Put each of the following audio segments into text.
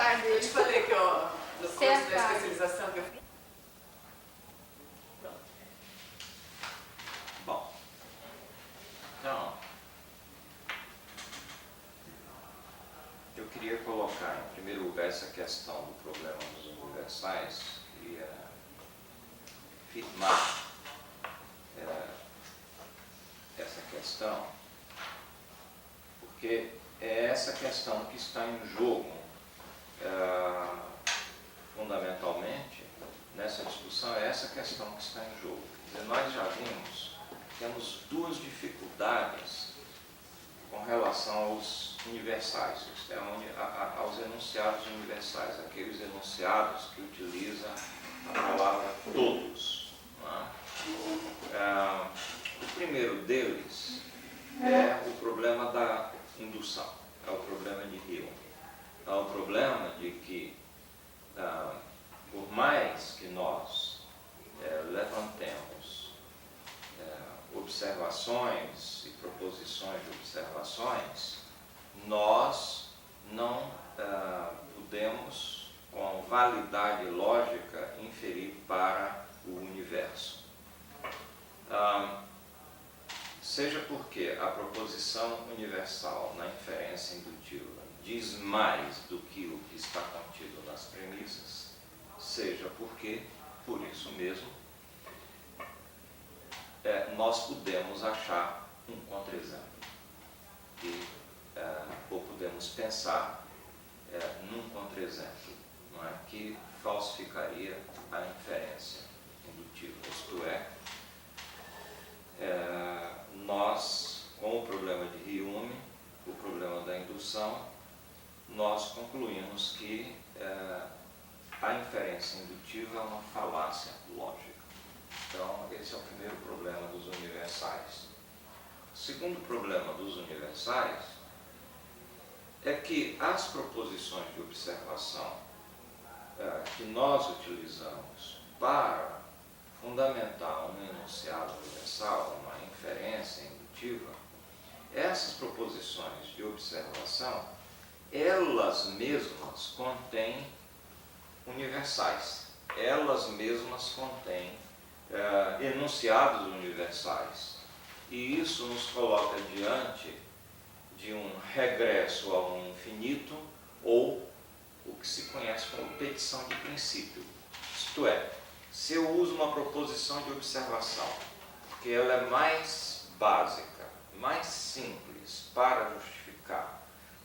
par Eu te deles. falei que eu, no curso Você é da par. especialização que eu fiz. Bom, então, eu queria colocar em primeiro lugar essa questão do problema dos universais, queria firmar essa questão, porque é essa questão que está em jogo, fundamentalmente, nessa discussão, é essa questão que está em jogo. Quer dizer, nós já vimos, temos duas dificuldades com relação aos universais, isto é, aos enunciados universais, aqueles enunciados que utilizam a palavra todos. Não é? O primeiro deles é o problema da indução, é o problema de Hume. É o problema de que, por mais que nós levantemos observações e proposições de observações, nós não podemos, com validade lógica, inferir para o universo. Seja porque a proposição universal na inferência indutiva diz mais do que o que está contido nas premissas, seja porque, por isso mesmo, nós podemos achar um contra-exemplo, ou podemos pensar num contra-exemplo, não é, que falsificaria a inferência indutiva, isto é, nós, com o problema de Hume, o problema da indução, nós concluímos que a inferência indutiva é uma falácia lógica. Então, esse é o primeiro problema dos universais. O segundo problema dos universais é que as proposições de observação que nós utilizamos para fundamentar um enunciado universal, uma inferência indutiva, essas proposições de observação, elas mesmas contêm universais, elas mesmas contêm enunciados universais. E isso nos coloca diante de um regresso ao infinito, ou o que se conhece como petição de princípio. Isto é, se eu uso uma proposição de observação, porque ela é mais básica, mais simples para justificar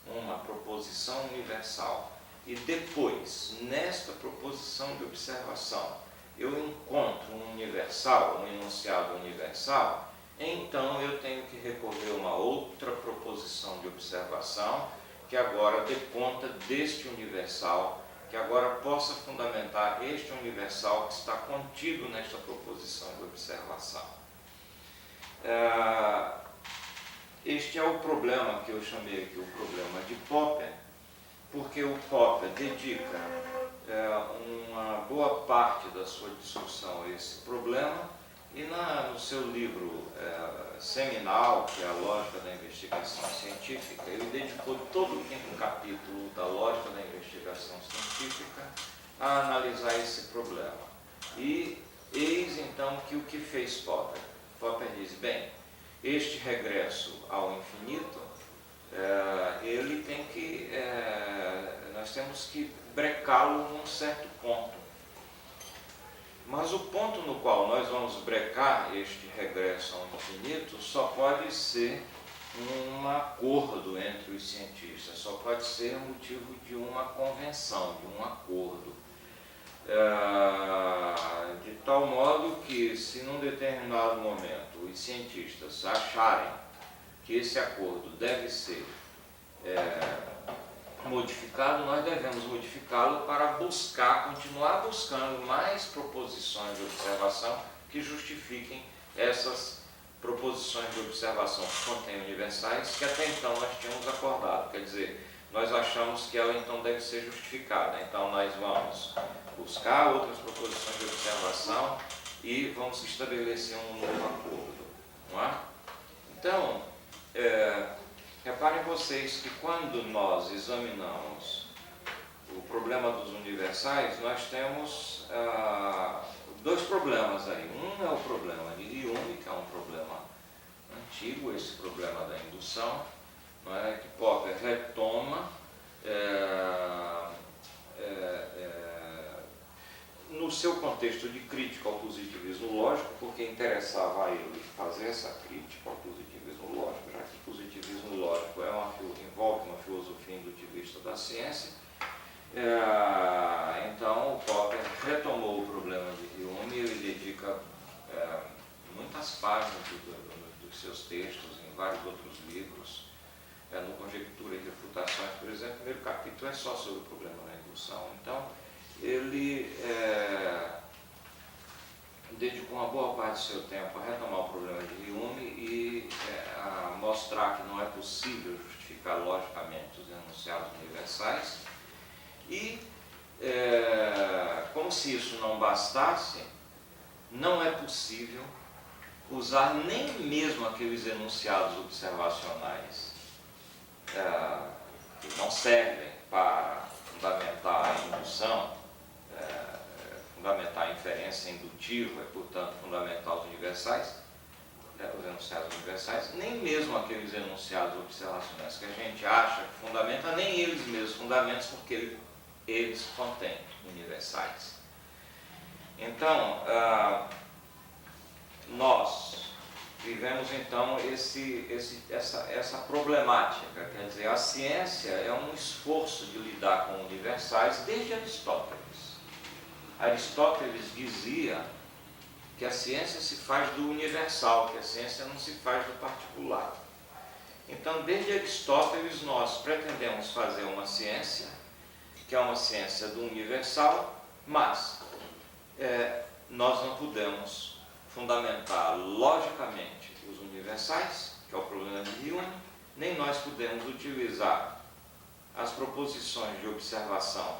uma proposição universal, e depois, nesta proposição de observação, eu encontro um universal, um enunciado universal, então eu tenho que recorrer a uma outra proposição de observação que agora dê conta deste universal, que agora possa fundamentar este universal que está contido nesta proposição de observação. Este é o problema que eu chamei aqui o problema de Popper, porque o Popper dedica uma boa parte da sua discussão a esse problema, e no seu livro seminal, que é a Lógica da Investigação Científica, ele dedicou todo o quinto capítulo da Lógica da Investigação Científica a analisar esse problema. E eis então que o que fez Popper? Popper diz, bem, este regresso ao infinito, ele tem que, nós temos que brecá-lo num certo ponto. Mas o ponto no qual nós vamos brecar este regresso ao infinito só pode ser um acordo entre os cientistas, só pode ser motivo de uma convenção, de um acordo. De tal modo que, se num determinado momento os cientistas acharem que esse acordo deve ser modificado, nós devemos modificá-lo para continuar buscando mais proposições de observação que justifiquem essas proposições de observação que contêm universais, que até então nós tínhamos acordado. Quer dizer, nós achamos que ela então deve ser justificada. Então nós vamos buscar outras proposições de observação e vamos estabelecer um novo acordo. Não é? Então, reparem vocês que quando nós examinamos o problema dos universais, nós temos dois problemas aí. Um é o problema de Hume, que é um problema antigo, esse problema da indução, não é, que Popper retoma no seu contexto de crítica ao positivismo lógico, porque interessava a ele fazer essa crítica ao positivismo lógico, já que o positivismo lógico envolve uma filosofia indutivista da ciência. Então, o Popper retomou o problema de Hume e ele dedica muitas páginas dos seus textos, em vários outros livros, no Conjectura e Refutações, por exemplo. O primeiro capítulo é só sobre o problema da indução. Então, ele dedicou uma boa parte do seu tempo a retomar o problema de Hume e a mostrar que não é possível justificar logicamente os enunciados universais. E, como se isso não bastasse, não é possível usar nem mesmo aqueles enunciados observacionais que não servem para fundamentar a indução, fundamentar a inferência indutiva e, portanto, fundamentar os universais, os enunciados universais, nem mesmo aqueles enunciados observacionais que a gente acha que fundamenta, nem eles mesmos fundamentam, porque eles contêm universais. Então, nós vivemos então essa problemática, quer dizer, a ciência é um esforço de lidar com universais desde Aristóteles. Aristóteles dizia que a ciência se faz do universal, que a ciência não se faz do particular. Então, desde Aristóteles, nós pretendemos fazer uma ciência que é uma ciência do universal, mas nós não podemos fundamentar logicamente os universais, que é o problema de Hume, nem nós podemos utilizar as proposições de observação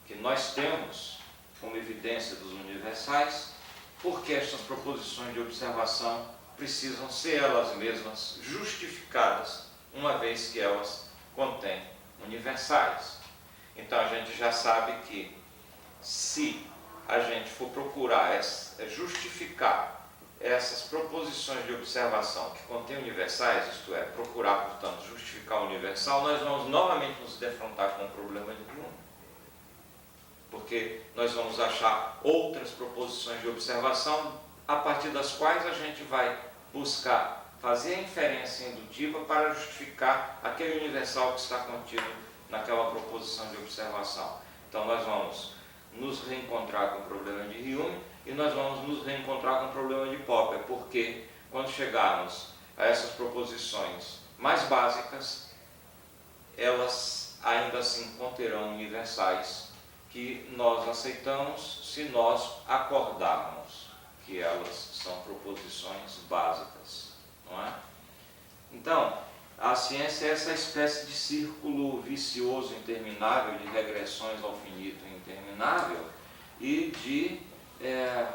que nós temos como evidência dos universais, porque estas proposições de observação precisam ser elas mesmas justificadas, uma vez que elas contêm universais. Então a gente já sabe que se a gente for procurar justificar essas proposições de observação que contêm universais, isto é, procurar, portanto, justificar o universal, nós vamos novamente nos defrontar com o problema de Hume. Porque nós vamos achar outras proposições de observação a partir das quais a gente vai buscar fazer a inferência indutiva para justificar aquele universal que está contido naquela proposição de observação. Então nós vamos nos reencontrar com o problema de Hume e nós vamos nos reencontrar com o problema de Popper, porque quando chegarmos a essas proposições mais básicas, elas ainda assim conterão universais que nós aceitamos se nós acordarmos que elas são proposições básicas, não é? Então, a ciência é essa espécie de círculo vicioso interminável, de regressões ao finito interminável e de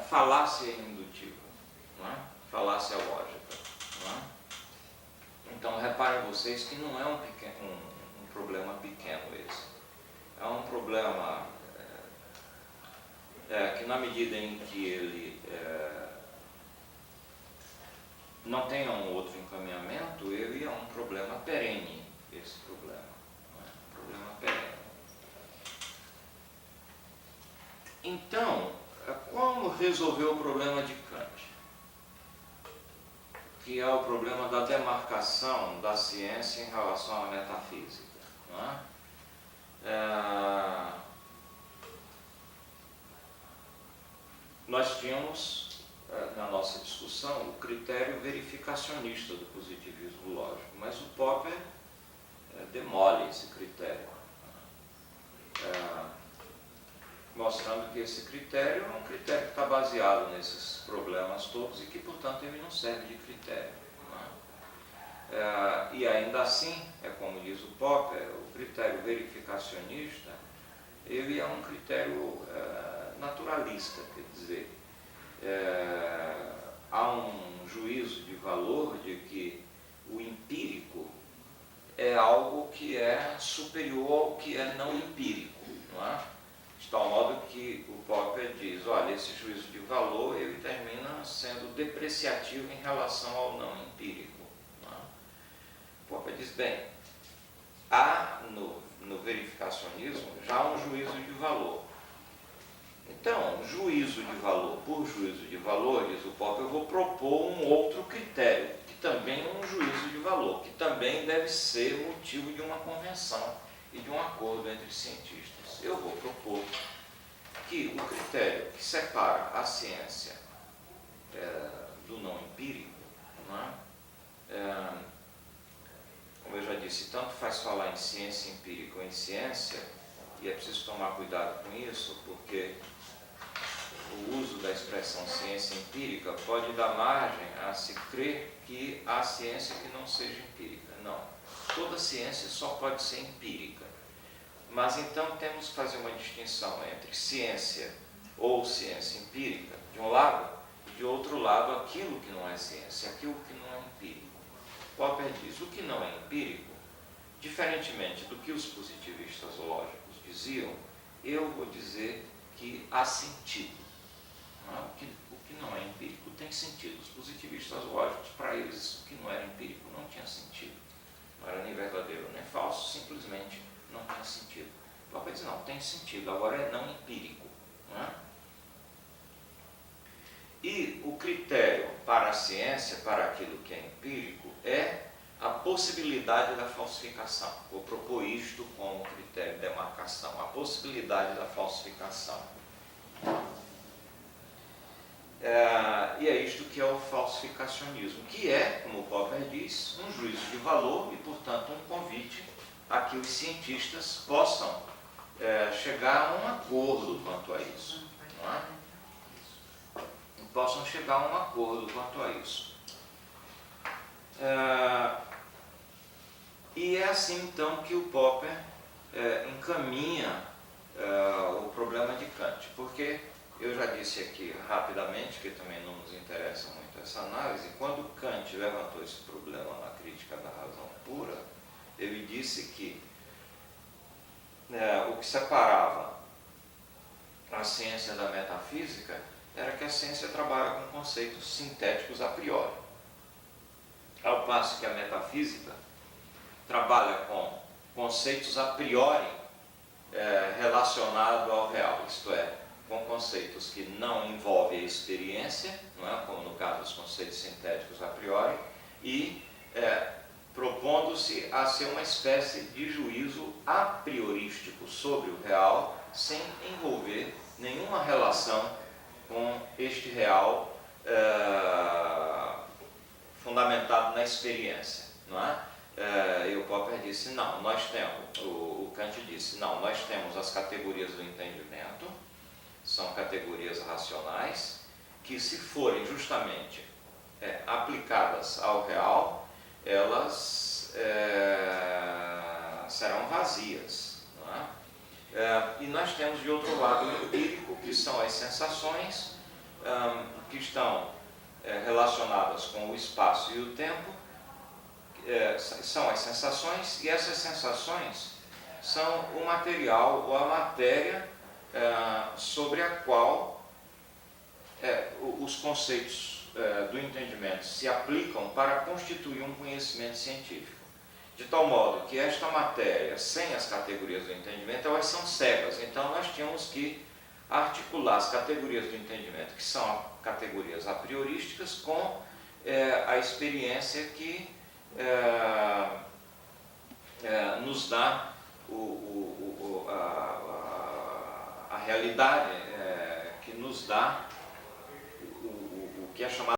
falácia indutiva, não é? Falácia lógica. Não é? Então, reparem vocês que não é um problema pequeno esse. É um problema que, na medida em que ele não tenha um outro encaminhamento, ele é um problema perene, esse problema. Não é? Um problema perene. Então, como resolver o problema de Kant? Que é o problema da demarcação da ciência em relação à metafísica. Não é? Nós tínhamos, na nossa discussão, o critério verificacionista do positivismo lógico, mas o Popper demole esse critério, mostrando que esse critério é um critério que está baseado nesses problemas todos e que, portanto, ele não serve de critério. E ainda assim, como diz o Popper, o critério verificacionista, ele é um critério naturalista, quer dizer, há um juízo de valor de que o empírico é algo que é superior ao que é não empírico. sendo depreciativo em relação ao não empírico. Né? Popper diz, bem, há no verificacionismo já um juízo de valor. Então, juízo de valor por juízo de valor, diz o Popper, eu vou propor um outro critério, que também é um juízo de valor, que também deve ser motivo de uma convenção e de um acordo entre cientistas. Eu vou propor que o critério que separa a ciência do não empírico, né, como eu já disse, tanto faz falar em ciência empírica ou em ciência, e é preciso tomar cuidado com isso, porque o uso da expressão ciência empírica pode dar margem a se crer que há ciência que não seja empírica. Não, toda ciência só pode ser empírica. Mas então temos que fazer uma distinção entre ciência ou ciência empírica, de um lado, e de outro lado, aquilo que não é ciência, aquilo que não é empírico. Popper diz, o que não é empírico, diferentemente do que os positivistas lógicos diziam, eu vou dizer que há sentido. O que não é empírico tem sentido. Os positivistas lógicos, para eles, o que não era empírico não tinha sentido. Não era nem verdadeiro nem falso, simplesmente não tinha sentido. Popper diz, não, tem sentido, agora é não empírico. Não é? E o critério para a ciência, para aquilo que é empírico, é a possibilidade da falsificação. Vou propor isto como critério de demarcação, a possibilidade da falsificação. E é isto que é o falsificacionismo, que é, como Popper diz, um juízo de valor e, portanto, um convite a que os cientistas possam chegar a um acordo quanto a isso. Não é? Possam chegar a um acordo quanto a isso. E é assim, então, que o Popper encaminha o problema de Kant, porque eu já disse aqui rapidamente, que também não nos interessa muito essa análise, quando Kant levantou esse problema na crítica da razão pura, ele disse que o que separava a ciência da metafísica era que a ciência trabalha com conceitos sintéticos a priori, ao passo que a metafísica trabalha com conceitos a priori relacionados ao real, isto é, com conceitos que não envolvem a experiência, não é? Como no caso dos conceitos sintéticos a priori, e propondo-se a ser uma espécie de juízo a priorístico sobre o real, sem envolver nenhuma relação com este real fundamentado na experiência, não é? E o Popper disse, não, nós temos, o Kant disse, não, nós temos as categorias do entendimento, são categorias racionais, que se forem justamente aplicadas ao real, elas serão vazias. Não é? E nós temos de outro lado o empírico, que são as sensações, que estão relacionadas com o espaço e o tempo, são as sensações, e essas sensações são o material ou a matéria sobre a qual os conceitos do entendimento se aplicam para constituir um conhecimento científico. De tal modo que esta matéria, sem as categorias do entendimento, elas são cegas. Então nós tínhamos que articular as categorias do entendimento, que são categorias a priorísticas, com a experiência que nos dá a realidade, que nos dá o que é chamado